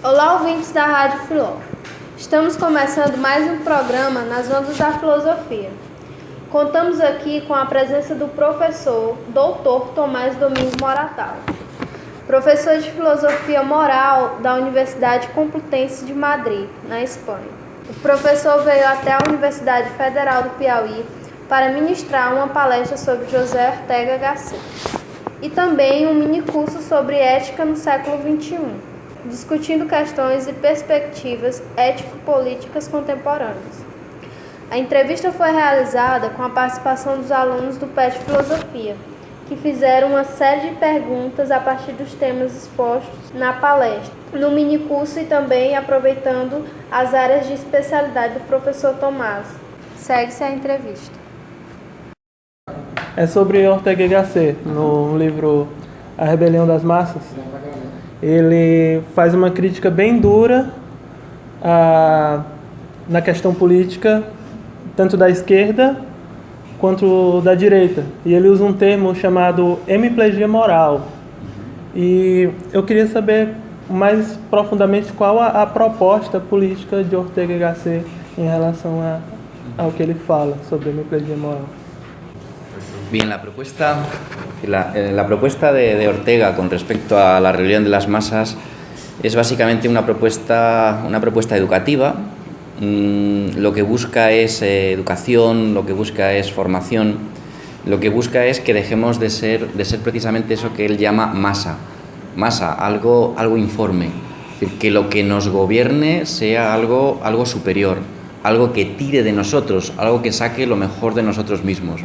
Olá, ouvintes da Rádio Filó. Estamos começando mais um programa nas ondas da filosofia. Contamos aqui com a presença do professor Dr. Tomás Domingos Moratal, professor de Filosofia Moral da Universidade Complutense de Madrid, na Espanha. O professor veio até a Universidade Federal do Piauí para ministrar uma palestra sobre José Ortega Gasset e também um minicurso sobre ética no século XXI, discutindo questões e perspectivas ético-políticas contemporâneas. A entrevista foi realizada com a participação dos alunos do PET Filosofia, que fizeram uma série de perguntas a partir dos temas expostos na palestra, no minicurso e também aproveitando as áreas de especialidade do professor Tomás. Segue-se a entrevista. É sobre Ortega y Gasset, no livro A Rebelião das Massas. Ele faz uma crítica bem dura na questão política, tanto da esquerda quanto da direita. E ele usa um termo chamado hemiplegia moral. E eu queria saber mais profundamente qual a proposta política de Ortega y Gasset em relação ao que ele fala sobre hemiplegia moral. Bien, la propuesta de Ortega con respecto a la rebelión de las masas es básicamente una propuesta educativa. Lo que busca es educación, lo que busca es formación, lo que busca es que dejemos de ser precisamente eso que él llama masa, algo informe, es decir, que lo que nos gobierne sea algo superior, algo que tire de nosotros, algo que saque lo mejor de nosotros mismos.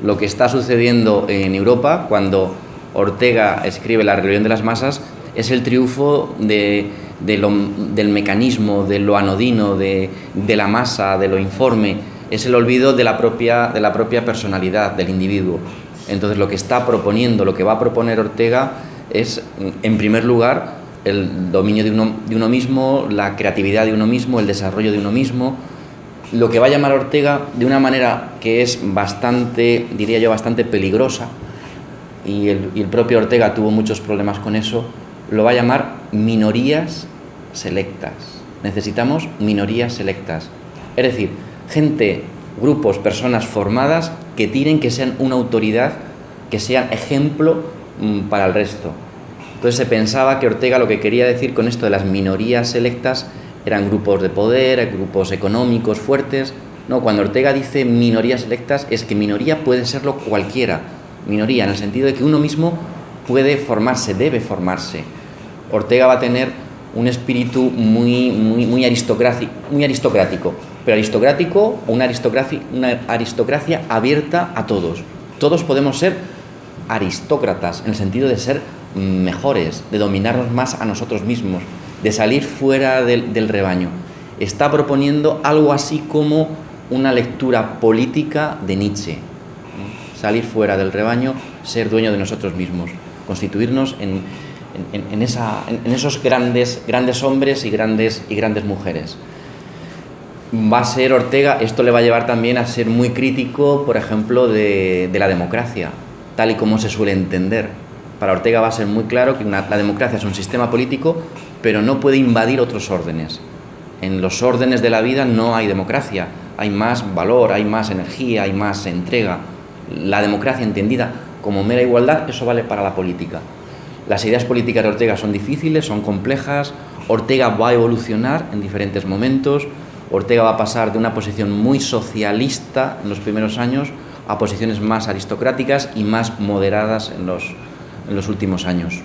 Lo que está sucediendo en Europa cuando Ortega escribe La rebelión de las masas es el triunfo del mecanismo, de lo anodino, de la masa, de lo informe. Es el olvido de la propia personalidad del individuo. Entonces lo que está proponiendo, lo que va a proponer Ortega es, en primer lugar, el dominio de uno mismo, la creatividad de uno mismo, el desarrollo de uno mismo. Lo que va a llamar Ortega de una manera que es bastante, diría yo, bastante peligrosa, y el propio Ortega tuvo muchos problemas con eso, lo va a llamar minorías selectas. Necesitamos minorías selectas. Es decir, gente, grupos, personas formadas que tienen que ser una autoridad, que sean ejemplo para el resto. Entonces se pensaba que Ortega lo que quería decir con esto de las minorías selectas eran grupos de poder, grupos económicos fuertes. No, cuando Ortega dice minorías selectas, es que minoría puede serlo cualquiera. Minoría en el sentido de que uno mismo puede formarse, debe formarse. Ortega va a tener un espíritu muy aristocrático, pero aristocrático o una aristocracia abierta a todos. Todos podemos ser aristócratas en el sentido de ser mejores, de dominarnos más a nosotros mismos, de salir fuera del rebaño. Está proponiendo algo así como una lectura política de Nietzsche. Salir fuera del rebaño, ser dueño de nosotros mismos, constituirnos en esos grandes hombres y grandes mujeres. Va a ser Ortega, esto le va a llevar también a ser muy crítico, por ejemplo, de la democracia, tal y como se suele entender. Para Ortega va a ser muy claro que la democracia es un sistema político, pero no puede invadir otros órdenes. En los órdenes de la vida no hay democracia, hay más valor, hay más energía, hay más entrega. La democracia entendida como mera igualdad, eso vale para la política. Las ideas políticas de Ortega son difíciles, son complejas. Ortega va a evolucionar en diferentes momentos. Ortega va a pasar de una posición muy socialista en los primeros años a posiciones más aristocráticas y más moderadas en los últimos años.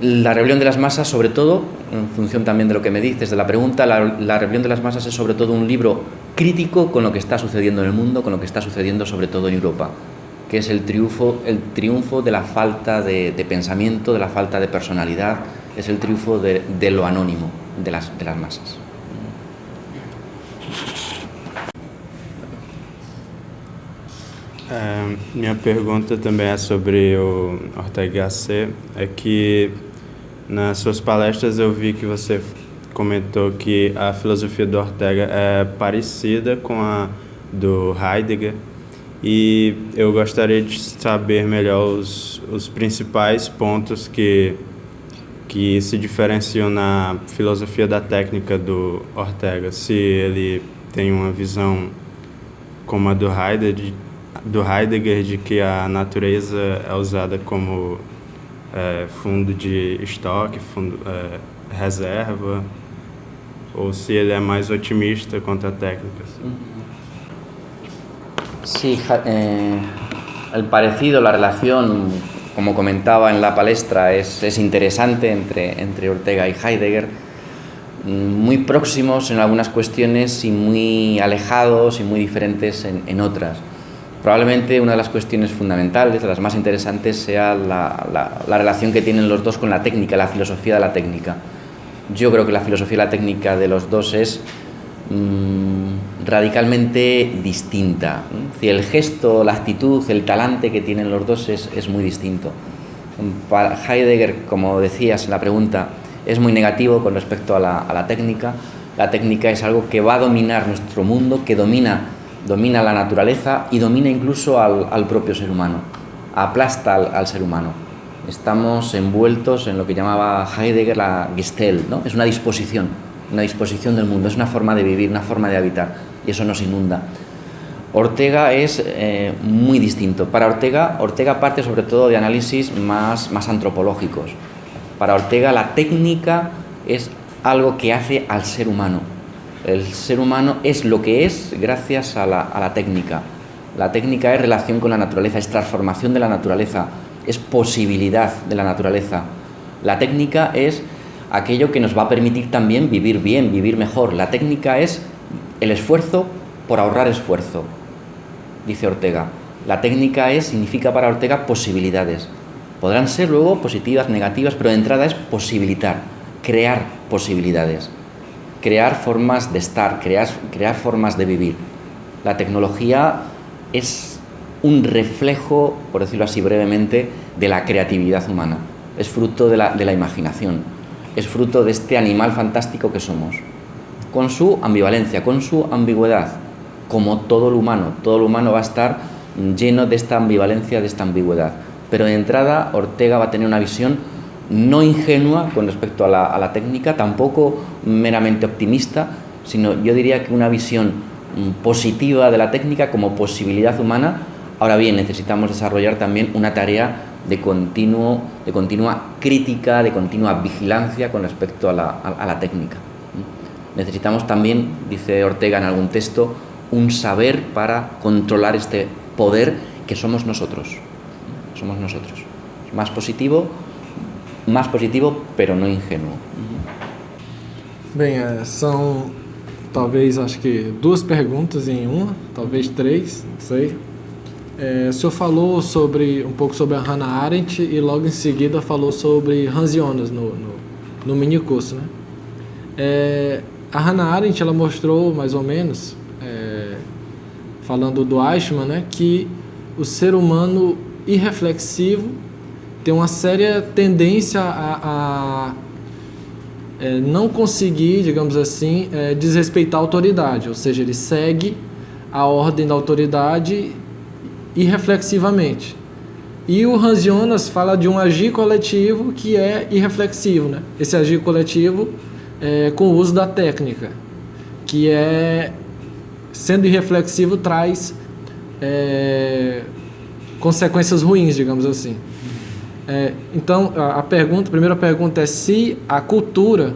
La rebelión de las masas, sobre todo, en función también de lo que me dices, de la pregunta, la rebelión de las masas es sobre todo un libro crítico con lo que está sucediendo en el mundo, con lo que está sucediendo sobre todo en Europa, que es el triunfo de la falta de pensamiento, de la falta de personalidad, es el triunfo de lo anónimo, de las masas. Minha pergunta também é sobre o Ortega y Gasset. É que nas suas palestras eu vi que você comentou que a filosofia do Ortega é parecida com a do Heidegger, e eu gostaria de saber melhor os principais pontos que que se diferenciam na filosofia da técnica do Ortega, se ele tem uma visão como a do Heidegger de que a natureza é usada como fundo de estoque, reserva, ou se ele é mais otimista quanto a técnicas. Sí, el parecido, la relación, como comentaba en la palestra, es interesante entre Ortega y Heidegger, muy próximos en algunas cuestiones y muy alejados y muy diferentes en otras. Probablemente una de las cuestiones fundamentales, de las más interesantes, sea la relación que tienen los dos con la técnica, la filosofía de la técnica. Yo creo que la filosofía de la técnica de los dos es radicalmente distinta. Si el gesto, la actitud, el talante que tienen los dos es muy distinto. Para Heidegger, como decías en la pregunta, es muy negativo con respecto a la técnica. La técnica es algo que va a dominar nuestro mundo, que domina la naturaleza y domina incluso al propio ser humano, aplasta al ser humano. Estamos envueltos en lo que llamaba Heidegger la Gestalt, ¿no? Es una disposición del mundo, es una forma de vivir, una forma de habitar, y eso nos inunda. Ortega es muy distinto. Para Ortega parte sobre todo de análisis más antropológicos. Para Ortega la técnica es algo que hace al ser humano. El ser humano es lo que es gracias a la técnica. La técnica es relación con la naturaleza, es transformación de la naturaleza, es posibilidad de la naturaleza. La técnica es aquello que nos va a permitir también vivir bien, vivir mejor. La técnica es el esfuerzo por ahorrar esfuerzo, dice Ortega. La técnica significa para Ortega posibilidades. Podrán ser luego positivas, negativas, pero de entrada es posibilitar, crear posibilidades, crear formas de estar, crear formas de vivir. La tecnología es un reflejo, por decirlo así brevemente, de la creatividad humana. Es fruto de la imaginación, es fruto de este animal fantástico que somos, con su ambivalencia, con su ambigüedad, como todo lo humano va a estar lleno de esta ambivalencia, de esta ambigüedad. Pero de entrada Ortega va a tener una visión no ingenua con respecto a la técnica, tampoco meramente optimista, sino yo diría que una visión positiva de la técnica como posibilidad humana. Ahora bien, necesitamos desarrollar también una tarea de continua crítica, de continua vigilancia con respecto a la técnica. Necesitamos también, dice Ortega en algún texto, un saber para controlar este poder que somos nosotros. Somos nosotros. Más positivo, pero no ingenuo. Bem, são talvez, acho que 2 perguntas em uma, talvez 3, não sei. O senhor falou um pouco sobre a Hannah Arendt e logo em seguida falou sobre Hans Jonas no mini curso, né? A Hannah Arendt, ela mostrou mais ou menos, falando do Eichmann, né, que o ser humano irreflexivo tem uma séria tendência a não conseguir, digamos assim, desrespeitar a autoridade, ou seja, ele segue a ordem da autoridade irreflexivamente. E o Hans Jonas fala de um agir coletivo que é irreflexivo, né? Esse agir coletivo com o uso da técnica, que sendo irreflexivo, traz consequências ruins, digamos assim. Então, a primeira pergunta é se a cultura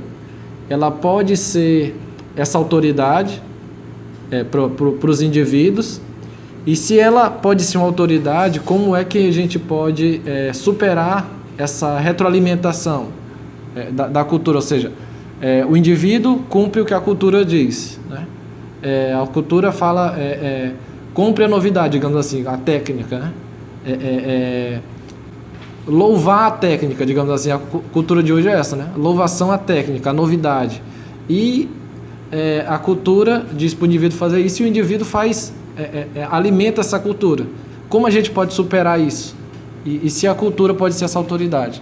ela pode ser essa autoridade para os indivíduos, e se ela pode ser uma autoridade, como é que a gente pode superar essa retroalimentação da cultura, ou seja, o indivíduo cumpre o que a cultura diz, né? A cultura fala, cumpre a novidade, digamos assim, a técnica, né? Louvar a técnica, digamos assim, a cultura de hoje é essa, né? Louvação à técnica, a novidade. E a cultura diz para o indivíduo fazer isso e o indivíduo alimenta essa cultura. Como a gente pode superar isso? E se a cultura pode ser essa autoridade?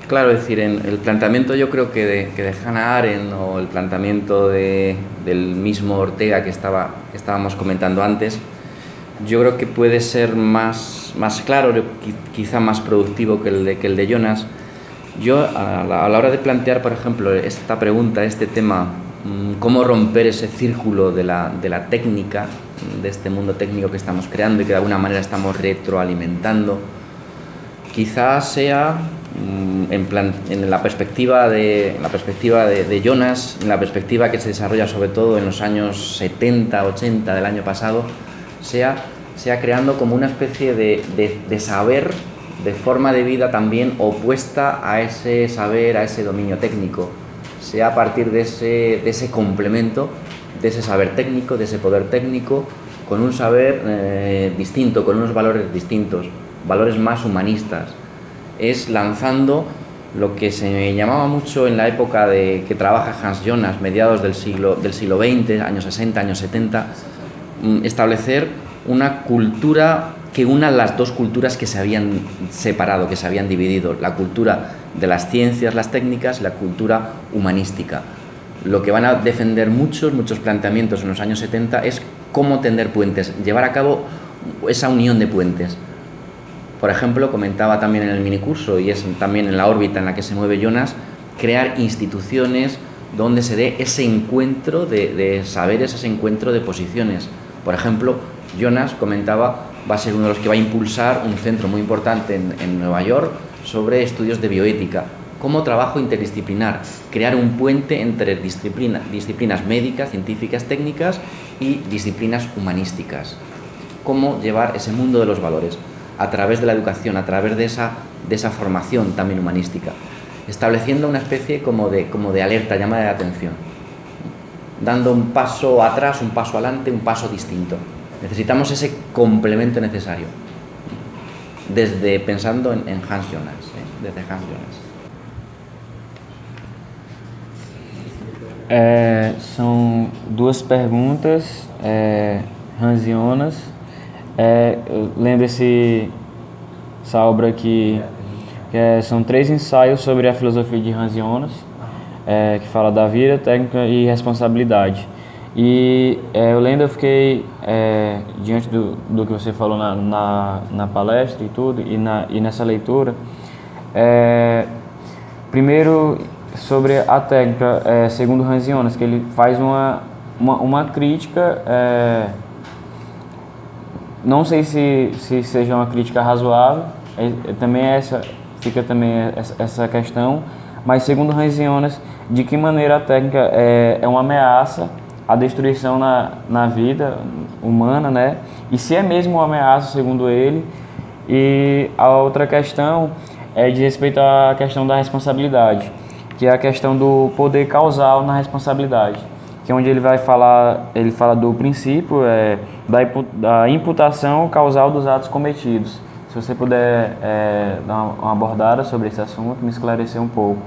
Claro, es decir, en el planteamiento yo creo que de Hannah Arendt o el planteamiento del mismo Ortega que estábamos comentando antes, yo creo que puede ser más claro, quizá más productivo que el de Jonas. Yo, a la hora de plantear, por ejemplo, esta pregunta, este tema, cómo romper ese círculo de la técnica, de este mundo técnico que estamos creando y que de alguna manera estamos retroalimentando, quizás sea en la perspectiva de Jonas, en la perspectiva que se desarrolla sobre todo en los años 70, 80 del año pasado, sea creando como una especie de saber, de forma de vida también opuesta a ese saber, a ese dominio técnico, sea a partir de ese complemento, de ese saber técnico, de ese poder técnico, con un saber distinto, con unos valores distintos, valores más humanistas. Es lanzando lo que se llamaba mucho en la época que trabaja Hans Jonas, mediados del siglo XX, años 60, años 70, establecer una cultura que una las dos culturas que se habían separado, que se habían dividido, la cultura de las ciencias, las técnicas, y la cultura humanística. Lo que van a defender muchos planteamientos en los años 70 es cómo tender puentes, llevar a cabo esa unión de puentes. Por ejemplo, comentaba también en el minicurso, y es también en la órbita en la que se mueve Jonas, crear instituciones donde se dé ese encuentro de saberes, ese encuentro de posiciones. Por ejemplo, Jonas comentaba, va a ser uno de los que va a impulsar un centro muy importante en Nueva York sobre estudios de bioética, como trabajo interdisciplinar, crear un puente entre disciplinas médicas, científicas, técnicas y disciplinas humanísticas. Cómo llevar ese mundo de los valores a través de la educación, a través de esa formación también humanística, estableciendo una especie como de alerta, llamada de atención, dando un paso atrás, un paso adelante, un paso distinto. Necesitamos ese complemento necesario, pensando en Hans Jonas, desde Hans Jonas. São duas perguntas, Hans Jonas. Lendo essa obra aqui, são 3 ensaios sobre a filosofia de Hans Jonas, que fala da vida, técnica e responsabilidade. E eu lendo, eu fiquei diante do que você falou na palestra e tudo, e nessa leitura. Primeiro, sobre a técnica, segundo Hans Jonas, que ele faz uma crítica, não sei se seja uma crítica razoável, fica também essa questão, mas segundo Hans Jonas, de que maneira a técnica é uma ameaça à destruição na vida humana, né? E se é mesmo uma ameaça, segundo ele. E a outra questão é de respeito à questão da responsabilidade, que é a questão do poder causal na responsabilidade, que é onde ele fala do princípio da imputação causal dos atos cometidos. Se você puder dar uma abordada sobre esse assunto, me esclarecer un poco.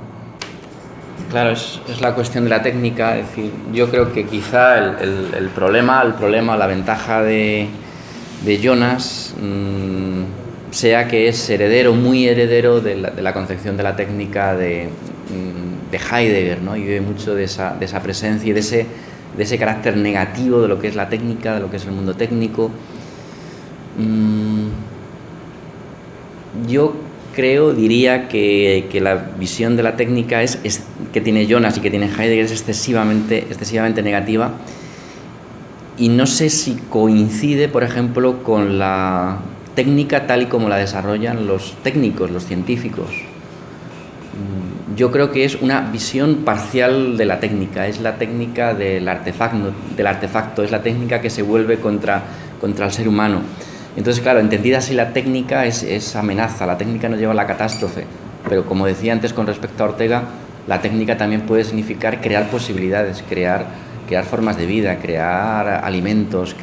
Claro, es la cuestión de la técnica. Es decir, yo creo que quizá el problema, la ventaja de Jonas sea que es muy heredero de la concepción de la técnica de Heidegger, ¿no? Y vive mucho de esa presencia y de ese carácter negativo de lo que es la técnica, de lo que es el mundo técnico. Yo diría que la visión de la técnica que tiene Jonas y que tiene Heidegger es excesivamente negativa, y no sé si coincide, por ejemplo, con la técnica tal y como la desarrollan los técnicos, los científicos. Yo creo que es una visión parcial de la técnica, es la técnica del artefacto, es la técnica que se vuelve contra el ser humano. Entonces, claro, entendida así, la técnica es amenaza, la técnica nos lleva a la catástrofe, pero como decía antes con respecto a Ortega, la técnica también puede significar crear posibilidades, crear formas de vida, crear alimentos,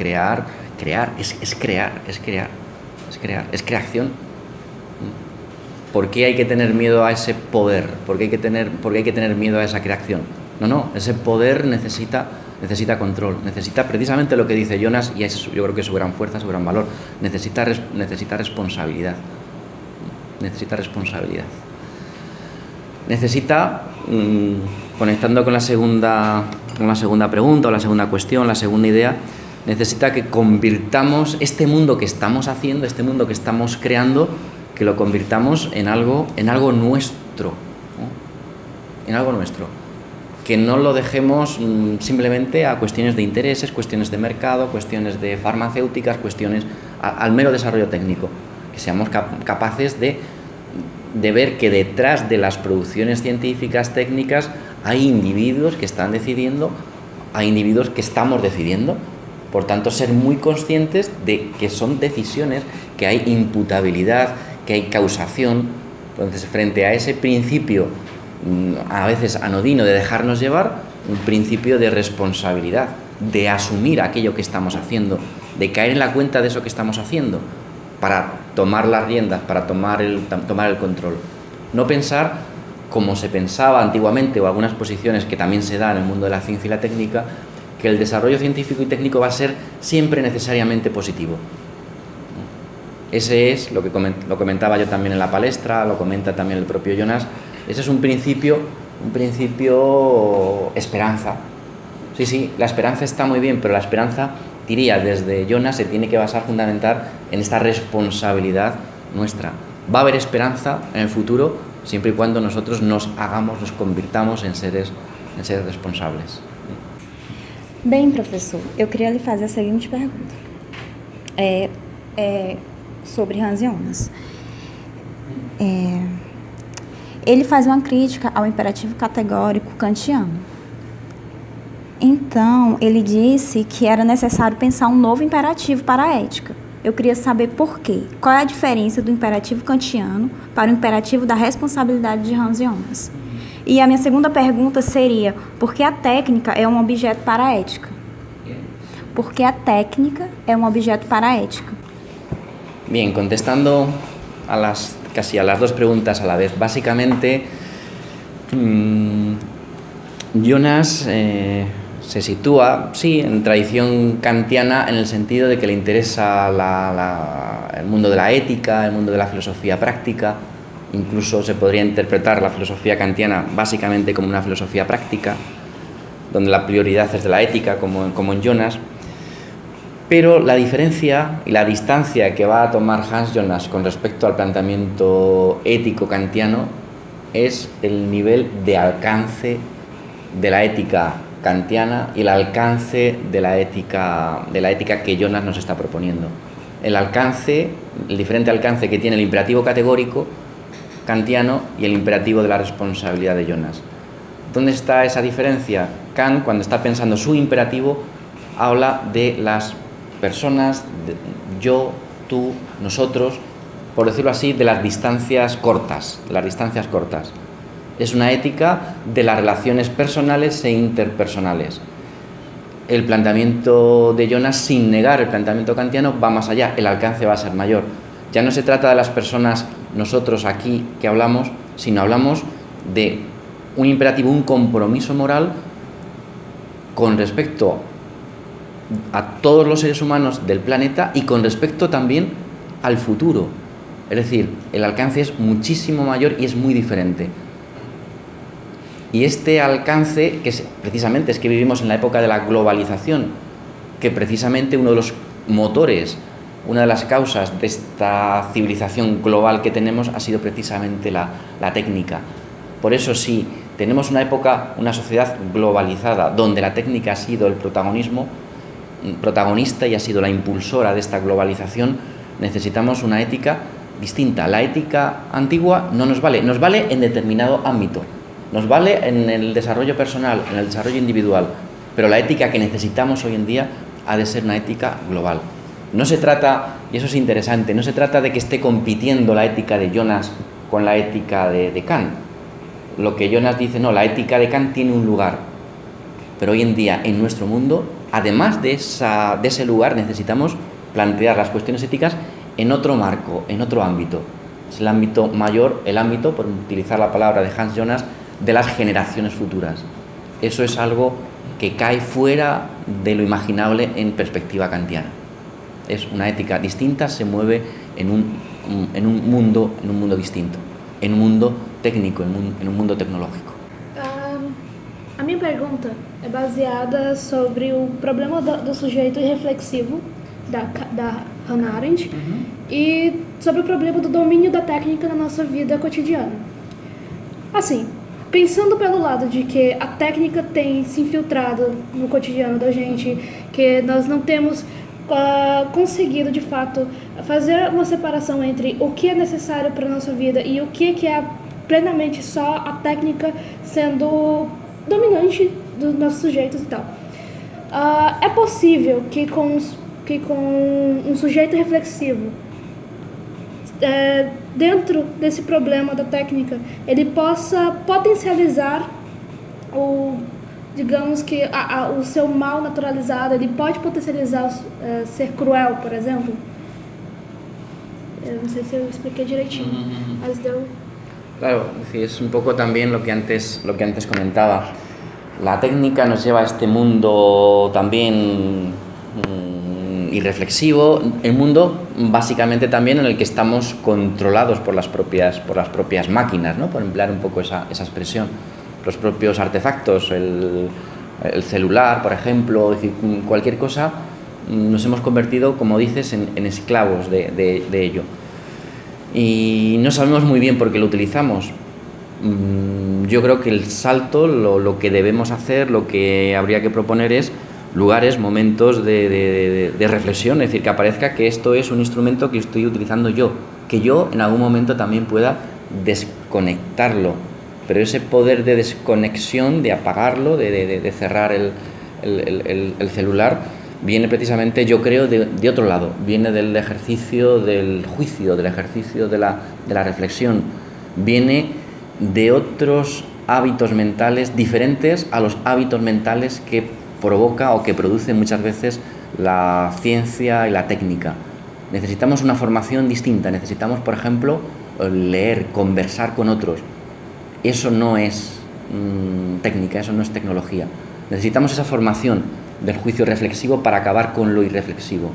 es creación. ¿Por qué hay que tener miedo a ese poder? ¿Por qué hay que tener miedo a esa creación? No, ese poder necesita control, necesita precisamente lo que dice Jonas, y yo creo que es su gran fuerza, su gran valor, necesita responsabilidad. Necesita, conectando con la segunda pregunta o la segunda cuestión, la segunda idea, necesita que convirtamos este mundo que estamos haciendo, este mundo que estamos creando, que lo convirtamos en algo nuestro, en algo nuestro. Que no lo dejemos simplemente a cuestiones de intereses, cuestiones de mercado, cuestiones de farmacéuticas, cuestiones al mero desarrollo técnico. Que seamos capaces de ver que detrás de las producciones científicas, técnicas, hay individuos que están decidiendo, hay individuos que estamos decidiendo. Por tanto, ser muy conscientes de que son decisiones, que hay imputabilidad, que hay causación. Entonces, frente a ese principio, a veces anodino, de dejarnos llevar, un principio de responsabilidad, de asumir aquello que estamos haciendo, de caer en la cuenta de eso que estamos haciendo, para tomar las riendas, para tomar el control. No pensar como se pensaba antiguamente, o algunas posiciones que también se dan en el mundo de la ciencia y la técnica, que el desarrollo científico y técnico va a ser siempre necesariamente positivo. Ese es lo comentaba yo también en la palestra, lo comenta también el propio Jonas. Ese es un principio esperanza. Sí, la esperanza está muy bien, pero la esperanza, diría desde Jonas, se tiene que fundamentar en esta responsabilidad nuestra. Va a haber esperanza en el futuro siempre y cuando nosotros nos convirtamos en seres responsables. Bem, professor, eu queria lhe fazer a seguinte pergunta. Sobre Hans Jonas. Ele faz uma crítica ao imperativo categórico kantiano. Então, ele disse que era necessário pensar um novo imperativo para a ética. Eu queria saber por quê. Qual é a diferença do imperativo kantiano para o imperativo da responsabilidade de Hans Jonas? E a minha segunda pergunta seria, por que a técnica é um objeto para a ética? ¿Por qué a técnica es un objeto para ética? Bien, contestando casi a las dos preguntas a la vez. Básicamente, Jonas se sitúa, sí, en tradición kantiana, en el sentido de que le interesa el mundo de la ética, el mundo de la filosofía práctica. Incluso se podría interpretar la filosofía kantiana básicamente como una filosofía práctica, donde la prioridad es de la ética, como en Jonas. Pero la diferencia y la distancia que va a tomar Hans Jonas con respecto al planteamiento ético kantiano es el nivel de alcance de la ética kantiana y el alcance de la ética que Jonas nos está proponiendo. El diferente alcance que tiene el imperativo categórico kantiano y el imperativo de la responsabilidad de Jonas. ¿Dónde está esa diferencia? Kant, cuando está pensando su imperativo, habla de las personas, yo, tú, nosotros, por decirlo así, de las distancias cortas. Es una ética de las relaciones personales e interpersonales. El planteamiento de Jonas, sin negar el planteamiento kantiano, va más allá, el alcance va a ser mayor. Ya no se trata de las personas, nosotros aquí que hablamos, sino hablamos de un imperativo, un compromiso moral con respecto a todos los seres humanos del planeta y con respecto también al futuro. Es decir, el alcance es muchísimo mayor y es muy diferente. Y este alcance, precisamente es que vivimos en la época de la globalización, que precisamente uno de los motores, una de las causas de esta civilización global que tenemos ha sido precisamente la técnica. Por eso, si tenemos una época, una sociedad globalizada, donde la técnica ha sido el protagonista y ha sido la impulsora de esta globalización, necesitamos una ética distinta. La ética antigua no nos vale en determinado ámbito, nos vale en el desarrollo personal, en el desarrollo individual, pero la ética que necesitamos hoy en día ha de ser una ética global. No se trata, y eso es interesante, no se trata de que esté compitiendo la ética de Jonas con la ética de Kant. Lo que Jonas dice, no, la ética de Kant tiene un lugar, pero hoy en día en nuestro mundo, además de ese lugar, necesitamos plantear las cuestiones éticas en otro marco, en otro ámbito. Es el ámbito mayor, el ámbito, por utilizar la palabra de Hans Jonas, de las generaciones futuras. Eso es algo que cae fuera de lo imaginable en perspectiva kantiana. Es una ética distinta, se mueve en un mundo distinto, en un mundo técnico, en un mundo tecnológico. A minha pergunta é baseada sobre o problema do sujeito irreflexivo da Hannah Arendt e sobre o problema do domínio da técnica na nossa vida cotidiana. Assim, pensando pelo lado de que a técnica tem se infiltrado no cotidiano da gente, que nós não temos conseguido de fato fazer uma separação entre o que é necessário para a nossa vida e o que é plenamente só a técnica sendo dominante dos nossos sujeitos e tal. É possível que com um sujeito reflexivo, dentro desse problema da técnica, ele possa potencializar digamos que o seu mal naturalizado, ele pode potencializar ser cruel, por exemplo. Eu no sé si lo expliqué direitinho, mas deu... Claro, es un poco también lo que antes comentaba. La técnica nos lleva a este mundo también irreflexivo, el mundo básicamente también en el que estamos controlados por las propias máquinas, ¿no? Por emplear un poco esa expresión. Los propios artefactos, el celular, por ejemplo, es decir, cualquier cosa, nos hemos convertido, como dices, en esclavos de ello. Y no sabemos muy bien por qué lo utilizamos. Yo creo que el salto, lo que debemos hacer, lo que habría que proponer es lugares, momentos de reflexión, es decir, que aparezca que esto es un instrumento que estoy utilizando yo, que yo en algún momento también pueda desconectarlo, pero ese poder de desconexión, de apagarlo, de cerrar el celular, viene precisamente, yo creo, de otro lado, viene del ejercicio del juicio, del ejercicio de la reflexión, viene de otros hábitos mentales diferentes a los hábitos mentales que provoca o que produce muchas veces la ciencia y la técnica. Necesitamos una formación distinta, necesitamos, por ejemplo, leer, conversar con otros. Eso no es técnica, eso no es tecnología. Necesitamos esa formación del juicio reflexivo para acabar con lo irreflexivo.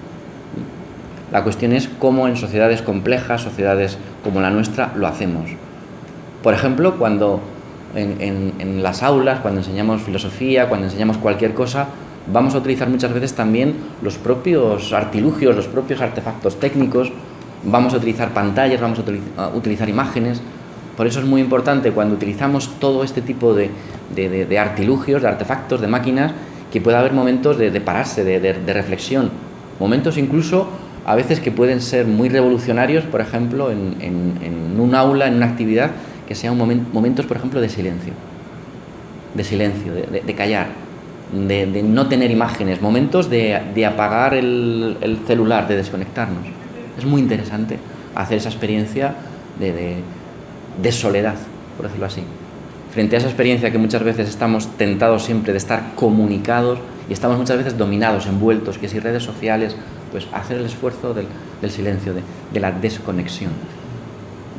La cuestión es cómo en sociedades complejas, sociedades como la nuestra, lo hacemos. Por ejemplo, cuando en las aulas, cuando enseñamos filosofía, cuando enseñamos cualquier cosa, vamos a utilizar muchas veces también los propios artilugios, los propios artefactos técnicos, vamos a utilizar pantallas, vamos a utilizar imágenes. Por eso es muy importante cuando utilizamos todo este tipo de artilugios, de artefactos, de máquinas, que pueda haber momentos de pararse, de reflexión, momentos incluso a veces que pueden ser muy revolucionarios, por ejemplo, en un aula, en una actividad, que sean momentos, por ejemplo, de silencio, de callar, de no tener imágenes, momentos de apagar el celular, de desconectarnos. Es muy interesante hacer esa experiencia de soledad, por decirlo así. Frente a esa experiencia que muchas veces estamos tentados siempre de estar comunicados y estamos muchas veces dominados, envueltos, que si redes sociales, pues hacer el esfuerzo del silencio, de la desconexión.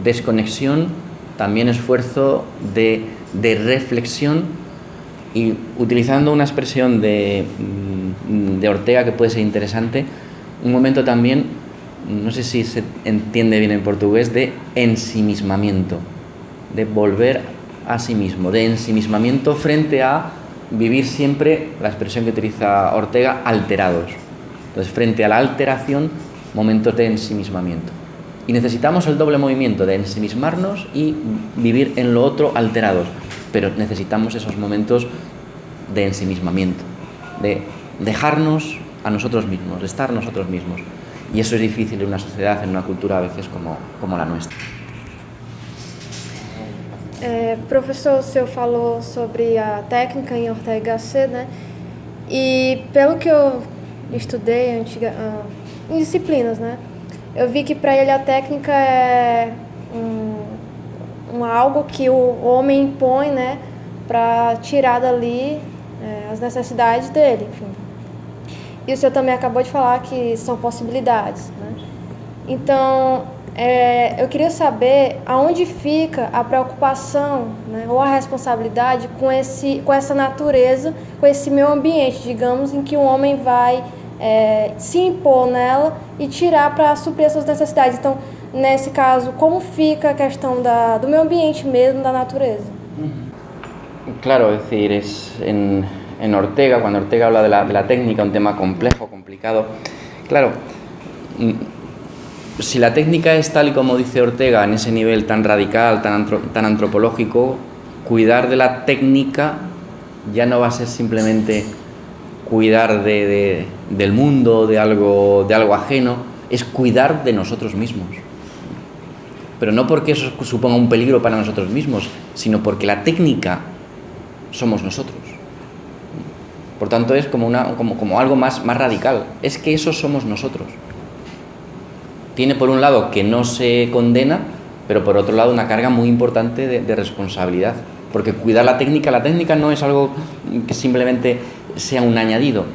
Desconexión, también esfuerzo de reflexión, y utilizando una expresión de Ortega que puede ser interesante, un momento también, no sé si se entiende bien en portugués, de ensimismamiento, de volver a sí mismo, de ensimismamiento frente a vivir siempre, la expresión que utiliza Ortega, alterados. Entonces, frente a la alteración, momentos de ensimismamiento. Y necesitamos el doble movimiento de ensimismarnos y vivir en lo otro alterados, pero necesitamos esos momentos de ensimismamiento, de dejarnos a nosotros mismos, de estar nosotros mismos. Y eso es difícil en una sociedad, en una cultura a veces como la nuestra. Professor, o senhor falou sobre a técnica em Ortega y Gasset, né? E pelo que eu estudei em disciplinas, né? Eu vi que para ele a técnica é algo que o homem impõe, né? Para tirar dali as necessidades dele, enfim. E o senhor também acabou de falar que são possibilidades, né? Então, eu queria saber aonde fica a preocupação, né, ou a responsabilidade com essa natureza, com esse meio ambiente, digamos, em que o homem vai se impor nela e tirar para suprir as suas necessidades. Então, nesse caso, como fica a questão do meio ambiente mesmo, da natureza? Claro, es decir, en Ortega, cuando Ortega habla de la técnica, un tema complejo, complicado, claro, si la técnica es tal y como dice Ortega, en ese nivel tan radical, tan antropológico, cuidar de la técnica ya no va a ser simplemente cuidar del mundo, de algo ajeno, es cuidar de nosotros mismos. Pero no porque eso suponga un peligro para nosotros mismos, sino porque la técnica somos nosotros. Por tanto, es como algo más radical. Es que eso somos nosotros. Tiene por un lado que no se condena, pero por otro lado una carga muy importante de responsabilidad. Porque cuidar la técnica no es algo que simplemente sea un añadido.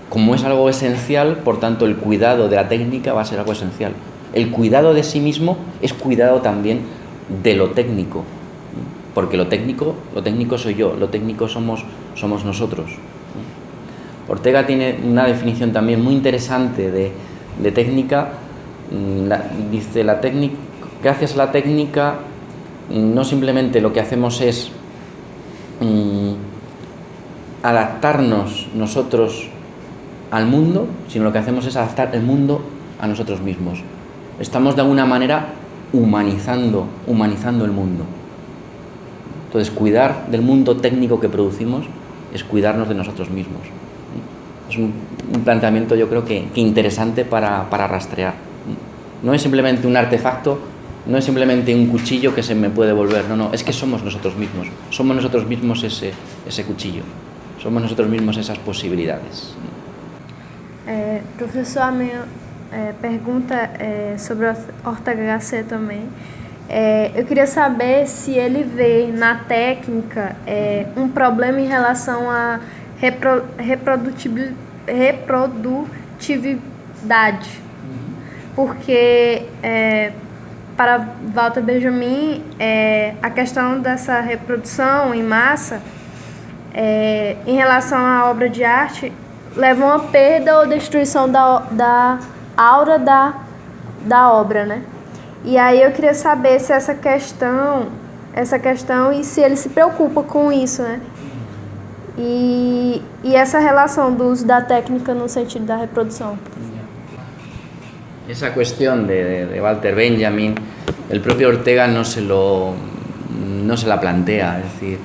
Como es algo esencial, por tanto el cuidado de la técnica va a ser algo esencial. El cuidado de sí mismo es cuidado también de lo técnico. Porque lo técnico soy yo, lo técnico somos nosotros. Ortega tiene una definición también muy interesante de técnica. Dice, gracias a la técnica, no simplemente lo que hacemos es adaptarnos nosotros al mundo, sino lo que hacemos es adaptar el mundo a nosotros mismos. Estamos de alguna manera humanizando el mundo. Entonces, cuidar del mundo técnico que producimos es cuidarnos de nosotros mismos. Es un planteamiento, yo creo que interesante para rastrear. No es simplemente un artefacto, no es simplemente un cuchillo que se me puede devolver, no, es que somos nosotros mismos ese cuchillo, somos nosotros mismos esas posibilidades. Professor, a minha pergunta é sobre Ortega Gasset também. Eu queria saber se ele vê na técnica problema em relação à reprodutividade. Porque para Walter Benjamin a questão dessa reprodução em massa em relação à obra de arte leva a uma perda ou destruição da aura da obra, né? E aí eu queria saber se essa questão e se ele se preocupa com isso, né? E essa relação do uso da técnica no sentido da reprodução. Esa cuestión de Walter Benjamin, el propio Ortega no se la plantea. Es decir,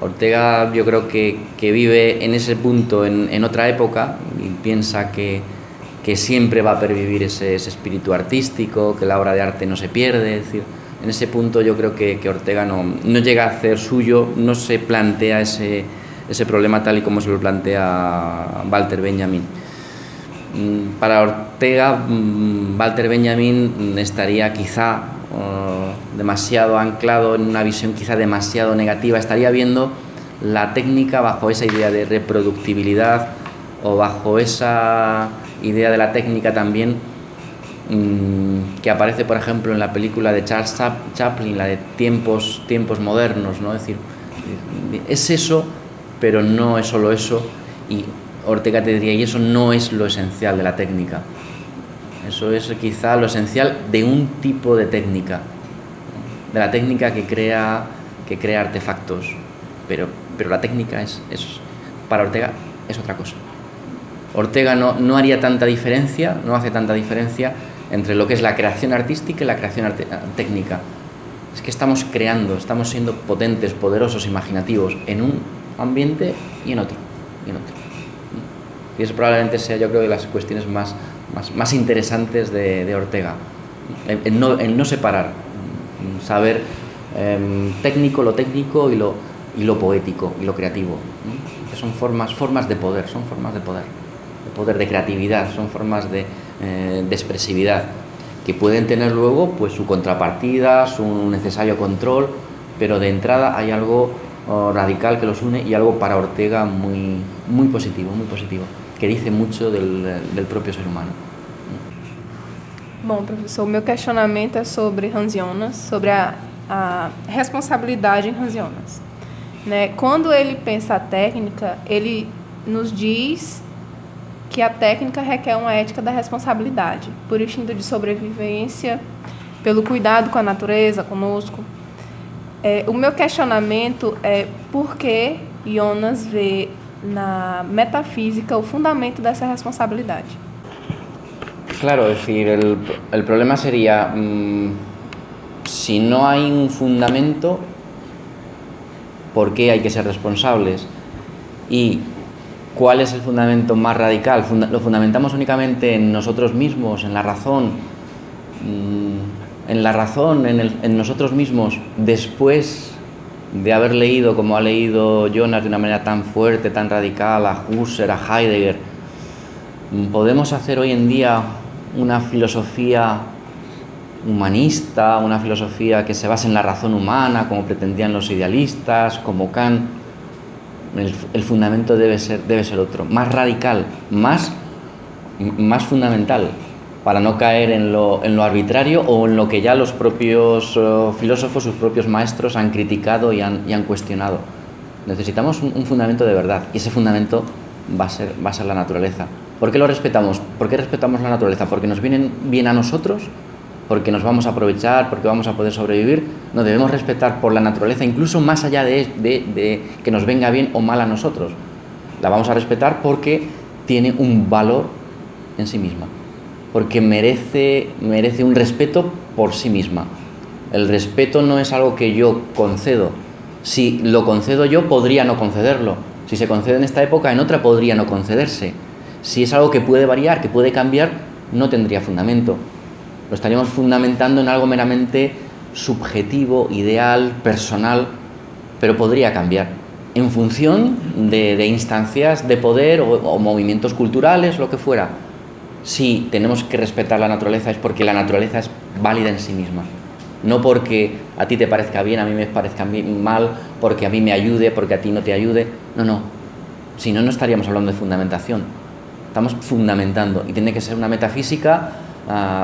Ortega yo creo que vive en ese punto en otra época y piensa que siempre va a pervivir ese espíritu artístico, que la obra de arte no se pierde. Es decir, en ese punto yo creo que Ortega no llega a hacer suyo, no se plantea ese problema tal y como se lo plantea Walter Benjamin. Para Ortega, Walter Benjamin estaría quizá demasiado anclado en una visión quizá demasiado negativa, estaría viendo la técnica bajo esa idea de reproductibilidad o bajo esa idea de la técnica también que aparece, por ejemplo, en la película de Charles Chaplin, la de tiempos modernos, ¿no? Es decir, es eso, pero no es solo eso, y Ortega te diría, y eso no es lo esencial de la técnica. Eso es quizá lo esencial de un tipo de técnica, de la técnica que crea artefactos, pero la técnica para Ortega es otra cosa. Ortega no haría tanta diferencia, no hace tanta diferencia entre lo que es la creación artística y la creación técnica. Es que estamos creando, estamos siendo potentes, poderosos, imaginativos en un ambiente y en otro. Y eso probablemente sea, yo creo, de las cuestiones más interesantes de Ortega. El no separar, saber lo técnico y lo poético y lo creativo. Que son formas de poder, de poder, de creatividad, son formas de expresividad, que pueden tener luego pues su contrapartida, su necesario control, pero de entrada hay algo radical que los une y algo para Ortega muy positivo, que dice mucho del propio ser humano. Bom, professor, o meu questionamento é sobre Hans Jonas, sobre a responsabilidade em Hans Jonas. Né? Quando ele pensa a técnica, ele nos diz que a técnica requer uma ética da responsabilidade, por instinto de sobrevivência, pelo cuidado com a natureza, conosco. O meu questionamento é por que Jonas vê na metafísica o fundamento dessa responsabilidade. Claro, es decir, el problema sería, si no hay un fundamento, por qué hay que ser responsables y cuál es el fundamento más radical. ¿Lo fundamentamos únicamente en nosotros mismos, en la razón, en nosotros mismos, después de haber leído, como ha leído Jonas de una manera tan fuerte, tan radical, a Husserl, a Heidegger? ¿Podemos hacer hoy en día una filosofía humanista, una filosofía que se base en la razón humana, como pretendían los idealistas, como Kant? El fundamento debe ser otro, más radical, más fundamental, para no caer en lo arbitrario o en lo que ya los propios filósofos, sus propios maestros han criticado y han cuestionado. Necesitamos un fundamento de verdad, y ese fundamento va a ser la naturaleza. ¿Por qué lo respetamos? ¿Por qué respetamos la naturaleza? ¿Porque nos vienen bien a nosotros? ¿Porque nos vamos a aprovechar? ¿Porque vamos a poder sobrevivir? No, debemos respetar por la naturaleza, incluso más allá de que nos venga bien o mal a nosotros. La vamos a respetar porque tiene un valor en sí misma, porque merece un respeto por sí misma. El respeto no es algo que yo concedo. Si lo concedo yo, podría no concederlo. Si se concede en esta época, en otra podría no concederse. Si es algo que puede variar, que puede cambiar, no tendría fundamento. Lo estaríamos fundamentando en algo meramente subjetivo, ideal, personal, pero podría cambiar en función de instancias de poder o movimientos culturales, lo que fuera. Si tenemos que respetar la naturaleza es porque la naturaleza es válida en sí misma, no porque a ti te parezca bien, a mí me parezca mal, porque a mí me ayude, porque a ti no te ayude. No. Si no, no estaríamos hablando de fundamentación. Estamos fundamentando, y tiene que ser una metafísica,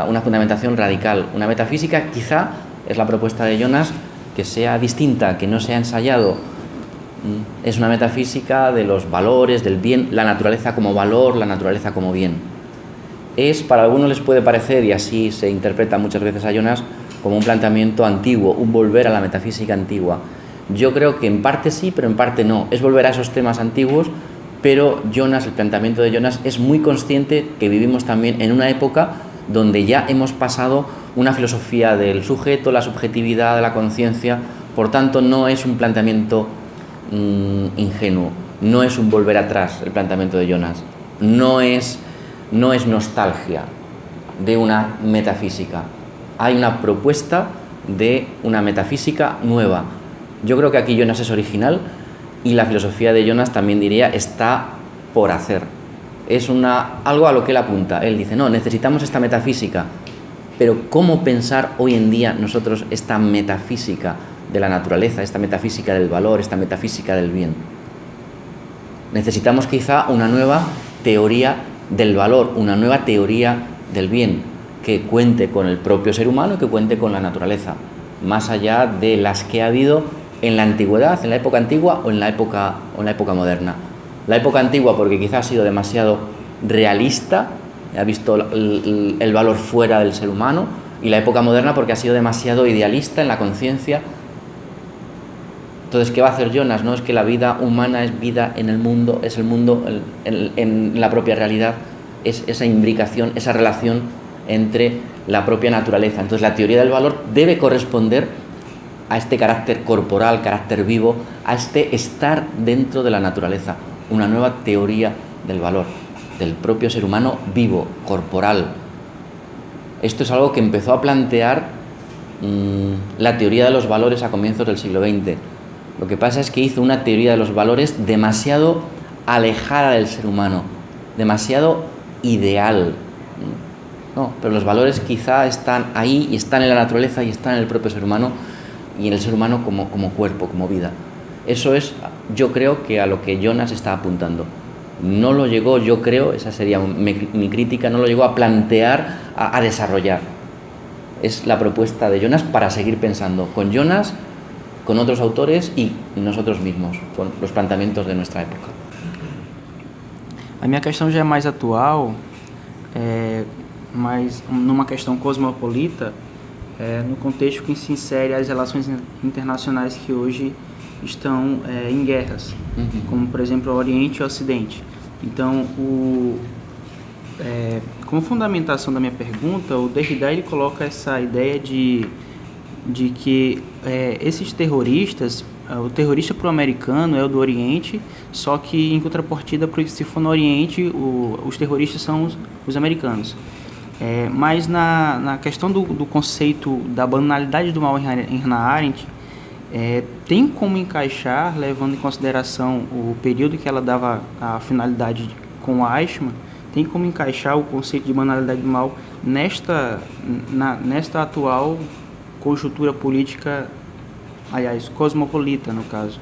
una fundamentación radical. Una metafísica, quizá, es la propuesta de Jonas, que sea distinta, que no sea ensayado. Es una metafísica de los valores, del bien, la naturaleza como valor, la naturaleza como bien. Para algunos les puede parecer, y así se interpreta muchas veces a Jonas, como un planteamiento antiguo, un volver a la metafísica antigua. Yo creo que en parte sí, pero en parte no. Es volver a esos temas antiguos, pero el planteamiento de Jonas es muy consciente que vivimos también en una época donde ya hemos pasado una filosofía del sujeto, la subjetividad, la conciencia. Por tanto, no es un planteamiento ingenuo, no es un volver atrás el planteamiento de Jonas, no es nostalgia de una metafísica. Hay una propuesta de una metafísica nueva. Yo creo que aquí Jonas es original, y la filosofía de Jonas, también diría, está por hacer. Es algo a lo que él apunta. Él dice, no, necesitamos esta metafísica, pero ¿cómo pensar hoy en día nosotros esta metafísica de la naturaleza, esta metafísica del valor, esta metafísica del bien? Necesitamos quizá una nueva teoría del valor, una nueva teoría del bien, que cuente con el propio ser humano y que cuente con la naturaleza, más allá de las que ha habido en la antigüedad, en la época antigua o en la época moderna. La época antigua porque quizás ha sido demasiado realista, ha visto el valor fuera del ser humano, y la época moderna porque ha sido demasiado idealista en la conciencia. Entonces, ¿qué va a hacer Jonas? No es que la vida humana es vida en el mundo, es el mundo en la propia realidad, es esa imbricación, esa relación entre la propia naturaleza. Entonces, la teoría del valor debe corresponder a este carácter corporal, carácter vivo, a este estar dentro de la naturaleza. Una nueva teoría del valor, del propio ser humano vivo, corporal. Esto es algo que empezó a plantear la teoría de los valores a comienzos del siglo XX. Lo que pasa es que hizo una teoría de los valores demasiado alejada del ser humano, demasiado ideal. No, pero los valores quizá están ahí, y están en la naturaleza, y están en el propio ser humano, y en el ser humano como cuerpo, como vida. Eso es, yo creo, que a lo que Jonas está apuntando. No lo llegó, yo creo, esa sería mi crítica, no lo llegó a plantear, a desarrollar. Es la propuesta de Jonas para seguir pensando con Jonas, con otros autores y nosotros mismos, con los planteamientos de nuestra época. A minha questão já é mais atual, mas numa questão cosmopolita, no contexto que se insere as relações internacionais que hoje estão em guerras, como por exemplo o Oriente e o Ocidente. Então, como fundamentação da minha pergunta, o Derrida ele coloca essa ideia de que esses terroristas o terrorista pro americano é o do Oriente, só que em contrapartida, se for no Oriente, os terroristas são os americanos. Mas na questão do conceito da banalidade do mal em Hannah Arendt, tem como encaixar, levando em consideração o período que ela dava a finalidade com Eichmann, tem como encaixar o conceito de banalidade do mal nesta atual conjuntura política, aliás, cosmopolita, no caso.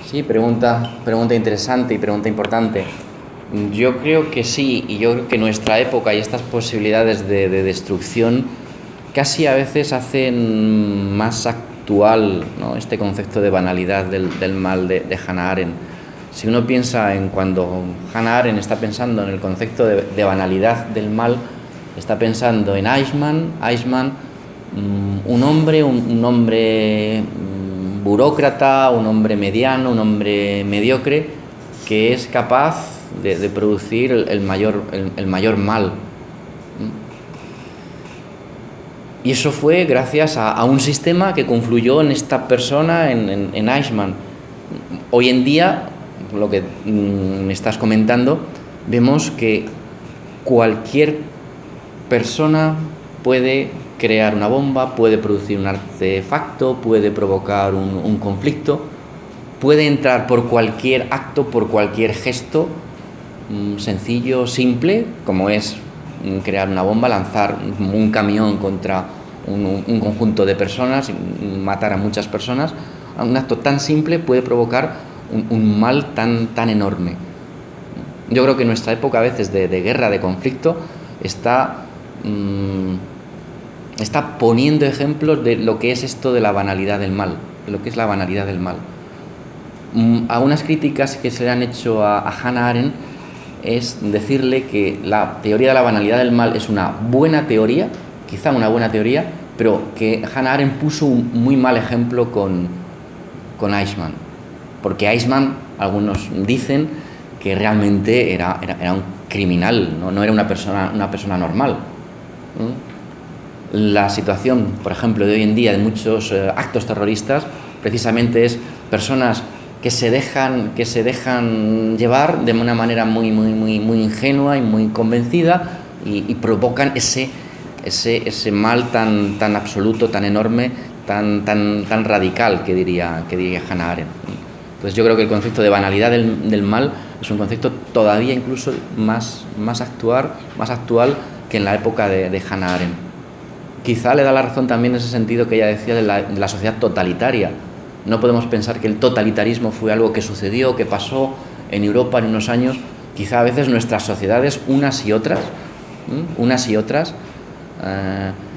Sí, pregunta interesante y pregunta importante. Yo creo que sí, y yo creo que nuestra época y estas posibilidades de destrucción casi a veces hacen más actual, ¿no?, este concepto de banalidad del mal de Hannah Arendt. Si uno piensa en cuando Hannah Arendt está pensando en el concepto de banalidad del mal, está pensando en Eichmann, un hombre burócrata, un hombre mediano, un hombre mediocre, que es capaz de producir el mayor mal. Y eso fue gracias a un sistema que confluyó en esta persona, en Eichmann. Hoy en día, lo que me estás comentando, vemos que cualquier persona puede crear una bomba, puede producir un artefacto, puede provocar un conflicto, puede entrar por cualquier acto, por cualquier gesto sencillo, simple, como es crear una bomba, lanzar un camión contra un conjunto de personas, matar a muchas personas. Un acto tan simple puede provocar un mal tan enorme. Yo creo que nuestra época a veces de guerra, de conflicto, está poniendo ejemplos de lo que es esto de la banalidad del mal, de lo que es la banalidad del mal. Algunas críticas que se le han hecho a Hannah Arendt es decirle que la teoría de la banalidad del mal es una buena teoría, quizá una buena teoría, pero que Hannah Arendt puso un muy mal ejemplo con Eichmann. Porque Eichmann, algunos dicen que realmente era un criminal, no era una persona normal. La situación, por ejemplo, de hoy en día de muchos actos terroristas, precisamente es personas que se dejan llevar de una manera muy ingenua y muy convencida y provocan ese mal tan absoluto, tan enorme, tan radical que diría Hannah Arendt. Entonces yo creo que el concepto de banalidad del mal es un concepto todavía incluso más actual que en la época de Hannah Arendt. Quizá le da la razón también en ese sentido que ella decía de la sociedad totalitaria. No podemos pensar que el totalitarismo fue algo que sucedió, que pasó en Europa en unos años. Quizá a veces nuestras sociedades, unas y otras,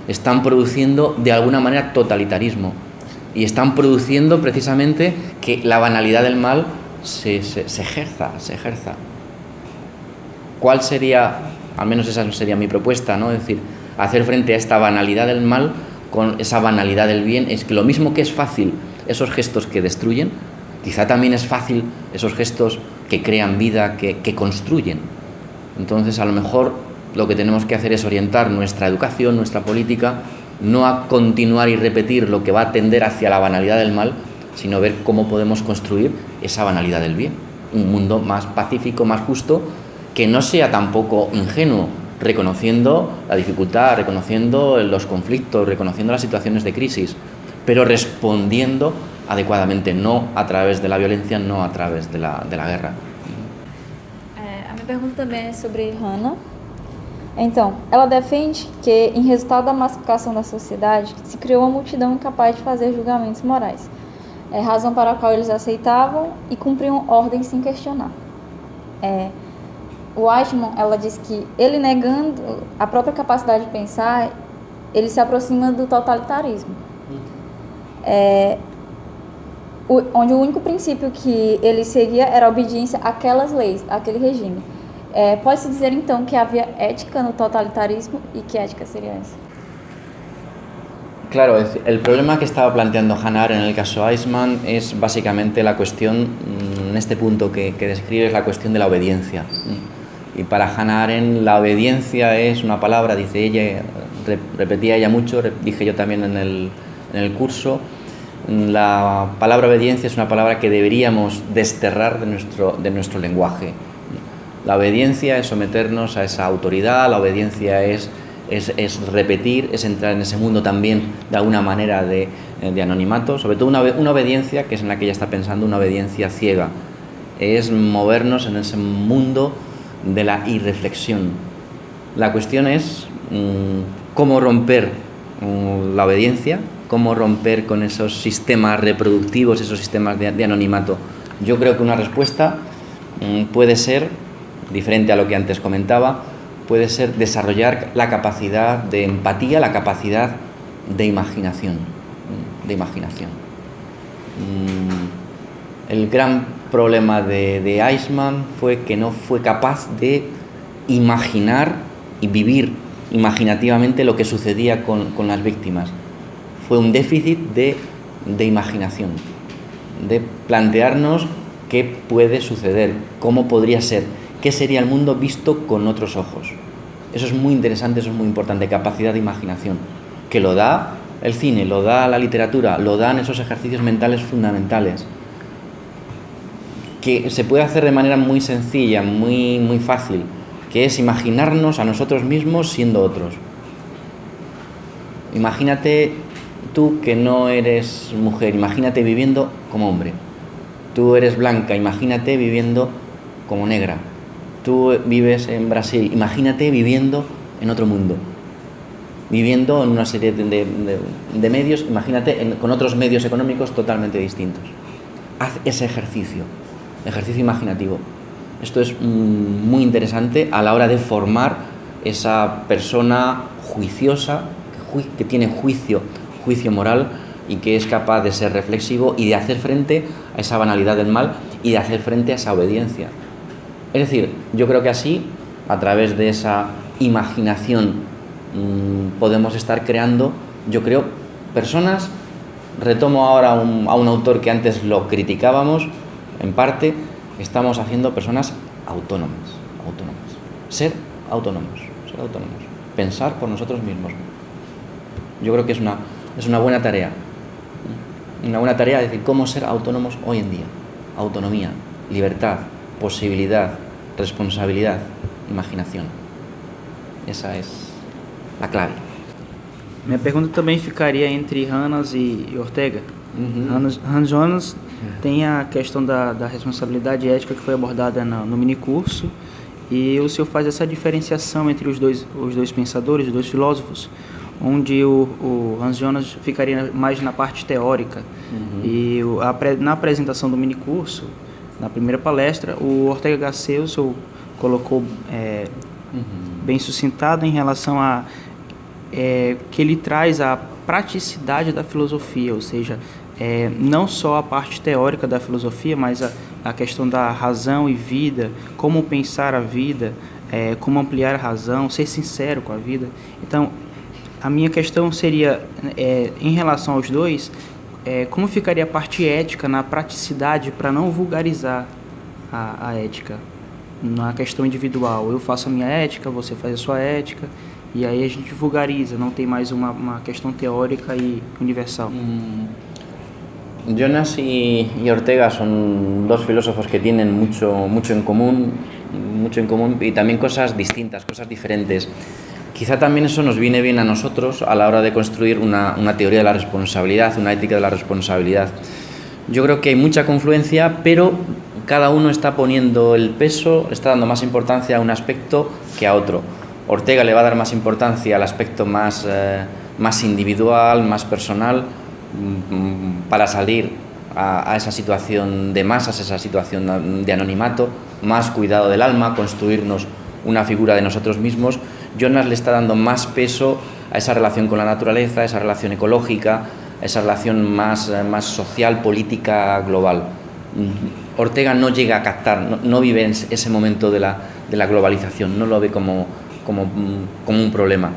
están produciendo de alguna manera totalitarismo. Y están produciendo precisamente que la banalidad del mal se ejerza. ¿Cuál sería, al menos esa sería mi propuesta, ¿no? Es decir, hacer frente a esta banalidad del mal con esa banalidad del bien? Es que lo mismo que es fácil esos gestos que destruyen, quizá también es fácil esos gestos que crean vida, que construyen. Entonces, a lo mejor lo que tenemos que hacer es orientar nuestra educación, nuestra política, no a continuar y repetir lo que va a tender hacia la banalidad del mal, sino ver cómo podemos construir esa banalidad del bien. Un mundo más pacífico, más justo, que no sea tampoco ingenuo, reconociendo la dificultad, reconociendo los conflictos, reconociendo las situaciones de crisis, pero respondiendo adecuadamente, no a través de la violencia, no a través de la guerra. A minha pergunta também é sobre Hannah. Então, ela defende que, em resultado da massificação da sociedade, se criou uma multidão incapaz de fazer julgamentos morais, razão para a qual eles aceitavam e cumpriam ordens sem questionar. O Eichmann, ela diz que ele negando a própria capacidade de pensar, ele se aproxima do totalitarismo. Onde o único princípio que ele seguia era a obediência àquelas leis, àquele regime. Pode-se dizer, então, que havia ética no totalitarismo y qué ética sería esa. Claro, el problema que estaba planteando Hannah Arendt en el caso Eichmann es básicamente la cuestión, en este punto que describe, es la cuestión de la obediencia. Y para Hannah Arendt la obediencia es una palabra, dice ella, repetía ella mucho, dije yo también en el curso, La palabra obediencia es una palabra que deberíamos desterrar de nuestro lenguaje. La obediencia es someternos a esa autoridad, la obediencia es repetir, es entrar en ese mundo también de alguna manera de anonimato, sobre todo una obediencia que es en la que ella está pensando, una obediencia ciega, es movernos en ese mundo de la irreflexión. La cuestión es cómo romper la obediencia, cómo romper con esos sistemas reproductivos, esos sistemas de anonimato. Yo creo que una respuesta puede ser, diferente a lo que antes comentaba, puede ser desarrollar la capacidad de empatía, la capacidad de imaginación. El gran problema de Eichmann fue que no fue capaz de imaginar y vivir imaginativamente lo que sucedía con las víctimas. Fue un déficit de imaginación, de plantearnos qué puede suceder, cómo podría ser, qué sería el mundo visto con otros ojos. Eso es muy interesante, eso es muy importante, capacidad de imaginación, que lo da el cine, lo da la literatura, lo dan esos ejercicios mentales fundamentales, que se puede hacer de manera muy sencilla, muy fácil, que es imaginarnos a nosotros mismos siendo otros. Imagínate tú que no eres mujer, imagínate viviendo como hombre. Tú eres blanca, imagínate viviendo como negra. Tú vives en Brasil, imagínate viviendo en otro mundo, viviendo en una serie de medios, imagínate con otros medios económicos totalmente distintos. Haz ese ejercicio imaginativo. Esto es muy interesante a la hora de formar esa persona juiciosa, que tiene juicio moral y que es capaz de ser reflexivo y de hacer frente a esa banalidad del mal y de hacer frente a esa obediencia. Es decir, yo creo que así, a través de esa imaginación, podemos estar creando, yo creo, personas. Retomo ahora a un autor que antes lo criticábamos, en parte, estamos haciendo personas autónomas. Ser autónomos. Pensar por nosotros mismos. Yo creo que es una buena tarea. Una buena tarea, es decir, cómo ser autónomos hoy en día. Autonomía, libertad, posibilidad, responsabilidad, imaginación. Essa é a clave. Minha pergunta também ficaria entre Hannas e Ortega. Hans Jonas tem a questão da responsabilidade ética que foi abordada no minicurso, e o senhor faz essa diferenciação entre os dois pensadores, os dois filósofos, onde o Hans Jonas ficaria mais na parte teórica. E na apresentação do minicurso, na primeira palestra, o Ortega Gasset, o senhor colocou bem sucintado em relação a que ele traz a praticidade da filosofia, ou seja, não só a parte teórica da filosofia, mas a questão da razão e vida, como pensar a vida, como ampliar a razão, ser sincero com a vida. Então, a minha questão seria, em relação aos dois, como ficaria a parte ética na praticidade para não vulgarizar a ética na questão individual? Eu faço a minha ética, você faz a sua ética, e aí a gente vulgariza, não tem mais uma questão teórica e universal. Jonas y Ortega son dos filósofos que tienen mucho en común y también cosas distintas, cosas diferentes. Quizá también eso nos viene bien a nosotros a la hora de construir una teoría de la responsabilidad, una ética de la responsabilidad. Yo creo que hay mucha confluencia, pero cada uno está poniendo el peso, está dando más importancia a un aspecto que a otro. Ortega le va a dar más importancia al aspecto más individual, más personal, para salir a esa situación de masas, esa situación de anonimato, más cuidado del alma, construirnos una figura de nosotros mismos. Jonas le está dando más peso a esa relación con la naturaleza, a esa relación ecológica, a esa relación más social, política, global. Ortega no llega a captar, no vive en ese momento de la globalización, no lo ve como un problema.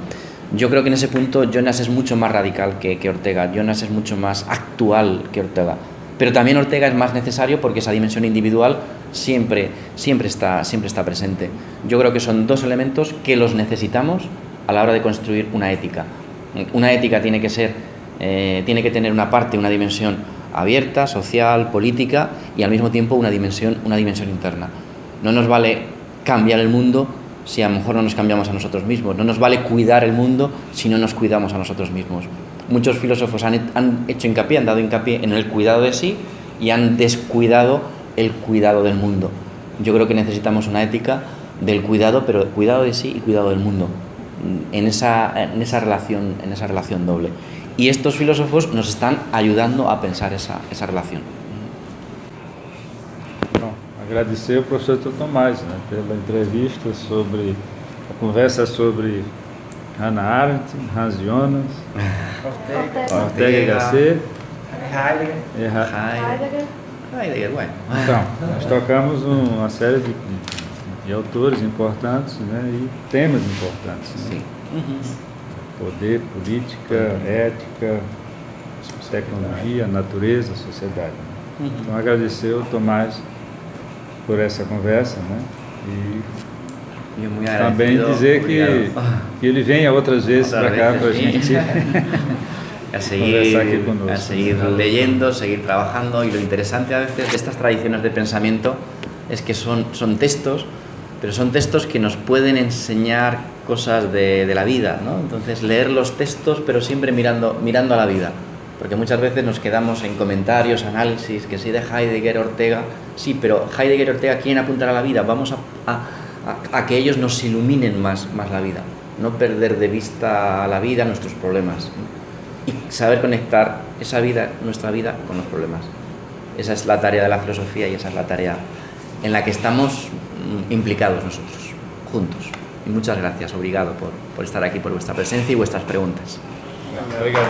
Yo creo que en ese punto Jonas es mucho más radical que Ortega, Jonas es mucho más actual que Ortega. Pero también Ortega es más necesario porque esa dimensión individual siempre está presente. Yo creo que son dos elementos que los necesitamos a la hora de construir una ética. Una ética tiene que ser tiene que tener una parte, una dimensión abierta, social, política y al mismo tiempo una dimensión interna. No nos vale cambiar el mundo si a lo mejor no nos cambiamos a nosotros mismos. No nos vale cuidar el mundo si no nos cuidamos a nosotros mismos. Muchos filósofos han hecho hincapié, han dado hincapié en el cuidado de sí y han descuidado el cuidado del mundo. Yo creo que necesitamos una ética del cuidado, pero cuidado de sí y cuidado del mundo, en esa relación doble. Y estos filósofos nos están ayudando a pensar esa relación. Bom, agradecer ao professor Tomás, né, pela entrevista a conversa sobre Hannah Arendt, Hans Jonas, Ortega y Gasset, Heidegger, bueno. Então, nós tocamos uma série de autores importantes, né, e temas importantes. Né? Poder, política, ética, tecnologia, natureza, sociedade. Então, agradecer ao Tomás por essa conversa, né? E também dizer que ele venha outras vezes para cá para a gente a seguir leyendo, seguir trabajando. Y lo interesante a veces de estas tradiciones de pensamiento es que son textos, pero son textos que nos pueden enseñar cosas de la vida, ¿no? Entonces leer los textos pero siempre mirando a la vida, porque muchas veces nos quedamos en comentarios, análisis, que sí de Heidegger, Ortega, sí, pero Heidegger y Ortega quieren apuntar a la vida, vamos a que ellos nos iluminen más la vida, no perder de vista la vida, nuestros problemas, y saber conectar esa vida, nuestra vida, con los problemas. Esa es la tarea de la filosofía y esa es la tarea en la que estamos implicados nosotros, juntos. Y muchas gracias, obrigado por estar aquí, por vuestra presencia y vuestras preguntas. Obrigado.